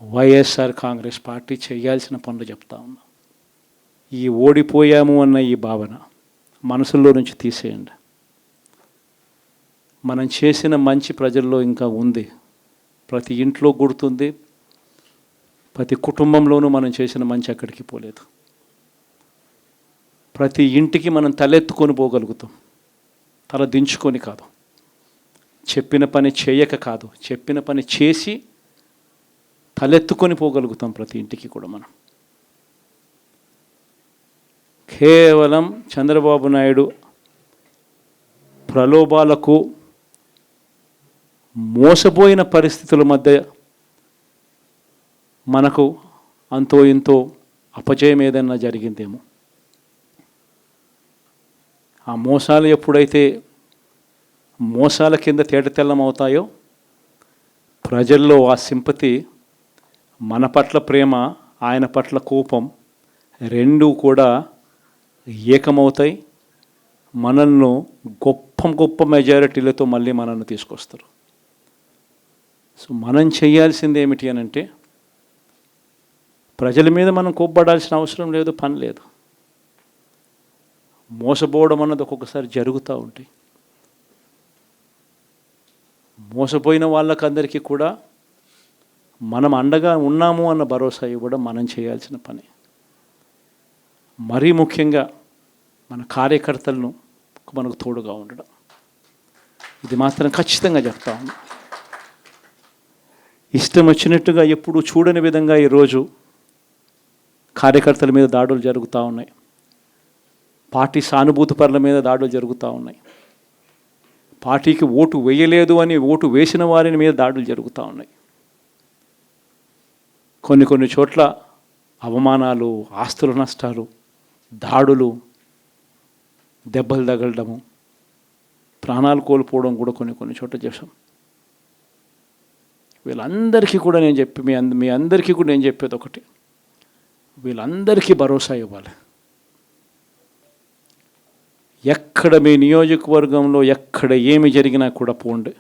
YSR Congress party చేయాల్సిన పనులు చెప్తా ఉన్నా. ఈ ఓడిపోయాము అన్న ఈ భావన మనసులో నుంచి తీసేయండి. మనం చేసిన మంచి ప్రజల్లో ఇంకా ఉంది. ప్రతి ఇంట్లో గుర్తుంది, ప్రతి కుటుంబంలోనూ మనం చేసిన మంచి ఎక్కడికి పోలేదు. ప్రతి ఇంటికి మనం తలెత్తుకొని పోగలుగుతాం, తల దించుకొని కాదు. చెప్పిన పని చేయక కాదు, చెప్పిన పని చేసి తలెత్తుకొని పోగలుగుతాం ప్రతి ఇంటికి కూడా. మనం కేవలం చంద్రబాబు నాయుడు ప్రలోభాలకు మోసపోయిన పరిస్థితుల మధ్య మనకు అంతో ఇంతో అపజయం ఏదైనా జరిగిందేమో. ఆ మోసాలు ఎప్పుడైతే మోసాల కింద తేటతెల్లం అవుతాయో, ప్రజల్లో ఆ సింపతి, మన పట్ల ప్రేమ, ఆయన పట్ల కోపం రెండూ కూడా ఏకమవుతాయి. మనల్ని గొప్ప మెజారిటీలతో మళ్ళీ మనల్ని తీసుకొస్తారు. సో మనం చేయాల్సింది ఏమిటి అని అంటే, ప్రజల మీద మనం కోప్పడాల్సిన అవసరం లేదు, పని లేదు. మోసపోవడం అన్నది ఒక్కొక్కసారి జరుగుతూ ఉంటాయి. మోసపోయిన వాళ్ళకందరికీ కూడా మనం అండగా ఉన్నాము అన్న భరోసా ఇవ్వడం మనం చేయాల్సిన పని. మరీ ముఖ్యంగా మన కార్యకర్తలను మనకు తోడుగా ఉండడం, ఇది మాత్రం ఖచ్చితంగా చెప్తా ఉన్నా. ఇష్టం వచ్చినట్టుగా ఎప్పుడు చూడని విధంగా ఈరోజు కార్యకర్తల మీద దాడులు జరుగుతూ ఉన్నాయి. పార్టీ సానుభూతి పరుల మీద దాడులు జరుగుతూ ఉన్నాయి. పార్టీకి ఓటు వేయలేదు అని ఓటు వేసిన వారిని మీద దాడులు జరుగుతూ ఉన్నాయి. కొన్ని చోట్ల అవమానాలు, ఆస్తుల నష్టాలు, దాడులు, దెబ్బలు తగలడము, ప్రాణాలు కోల్పోవడం కూడా కొన్ని చోట్ల చేశాం. వీళ్ళందరికీ కూడా నేను మీ అందరికీ కూడా నేను చెప్పేది ఒకటి, వీళ్ళందరికీ భరోసా ఇవ్వాలి. ఎక్కడ మీ నియోజకవర్గంలో ఎక్కడ ఏమి జరిగినా కూడా పోండి,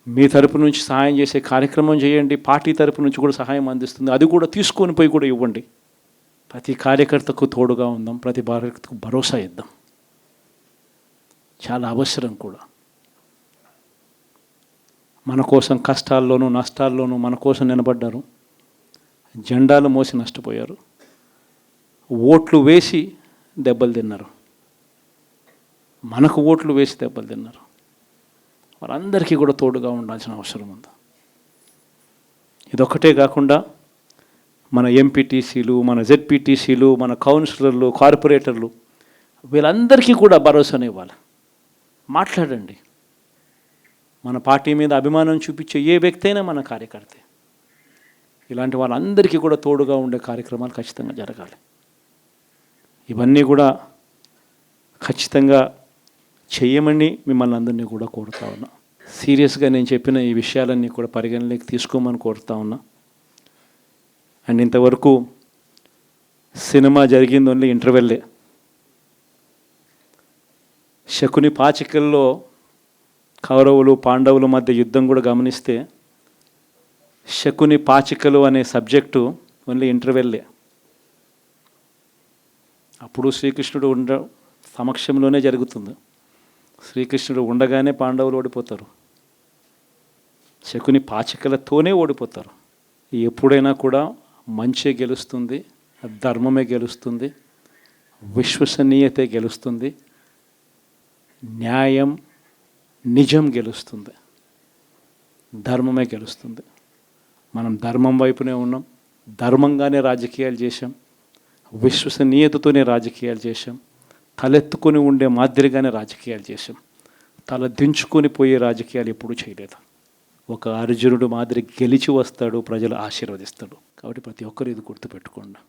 మీ తరపు నుంచి సహాయం చేసే కార్యక్రమం చేయండి. పార్టీ తరపు నుంచి కూడా సహాయం అందిస్తుంది, అది కూడా తీసుకొని పోయి కూడా ఇవ్వండి. ప్రతి కార్యకర్తకు తోడుగా ఉందాం, ప్రతి కార్యకర్తకు భరోసా ఇద్దాం. చాలా అవసరం కూడా. మన కోసం కష్టాల్లోనూ నష్టాల్లోనూ మన కోసం నిలబడ్డారు, జెండాలు మోసి నష్టపోయారు, ఓట్లు వేసి దెబ్బలు తిన్నారు, మనకు ఓట్లు వేసి దెబ్బలు తిన్నారు. వారందరికీ కూడా తోడుగా ఉండాల్సిన అవసరం ఉంది. ఇదొక్కటే కాకుండా మన ఎంపీటీసీలు, మన జెడ్పీటీసీలు, మన కౌన్సిలర్లు, కార్పొరేటర్లు, వీళ్ళందరికీ కూడా భరోసానే ఇవ్వాలి. మాట్లాడండి. మన పార్టీ మీద అభిమానం చూపించే ఏ వ్యక్తి అయినా మన కార్యకర్తే. ఇలాంటి వాళ్ళందరికీ కూడా తోడుగా ఉండే కార్యక్రమాలు ఖచ్చితంగా జరగాలి. ఇవన్నీ కూడా ఖచ్చితంగా చేయమని మిమ్మల్ని అందరినీ కూడా కోరుతా ఉన్నా. సీరియస్గా నేను చెప్పిన ఈ విషయాలన్నీ కూడా పరిగణలోకి తీసుకోమని కోరుతా ఉన్నా. అండ్ ఇంతవరకు సినిమా జరిగింది ఓన్లీ ఇంటర్వెల్లే. శకుని పాచికల్లో కౌరవులు పాండవుల మధ్య యుద్ధం కూడా గమనిస్తే, శకుని పాచికలు అనే సబ్జెక్టు ఓన్లీ ఇంటర్వెల్లే. అప్పుడు శ్రీకృష్ణుడు సమక్షంలోనే జరుగుతుంది. శ్రీకృష్ణుడు ఉండగానే పాండవులు ఓడిపోతారు, శకుని పాచికలతోనే ఓడిపోతారు. ఎప్పుడైనా కూడా మంచే గెలుస్తుంది, ధర్మమే గెలుస్తుంది, విశ్వసనీయతే గెలుస్తుంది, న్యాయం నిజం గెలుస్తుంది, ధర్మమే గెలుస్తుంది. మనం ధర్మం వైపునే ఉన్నాం, ధర్మంగానే రాజకీయాలు చేశాం, విశ్వసనీయతతోనే రాజకీయాలు చేశాం, తలెత్తుకొని ఉండే మాదిరిగానే రాజకీయాలు చేశాం. తల దించుకొని పోయే రాజకీయాలు ఎప్పుడూ చేయలేదు. ఒక అర్జునుడు మాదిరి గెలిచి వస్తాడు, ప్రజలు ఆశీర్వదిస్తాడు. కాబట్టి ప్రతి ఒక్కరు ఇది గుర్తుపెట్టుకోండి.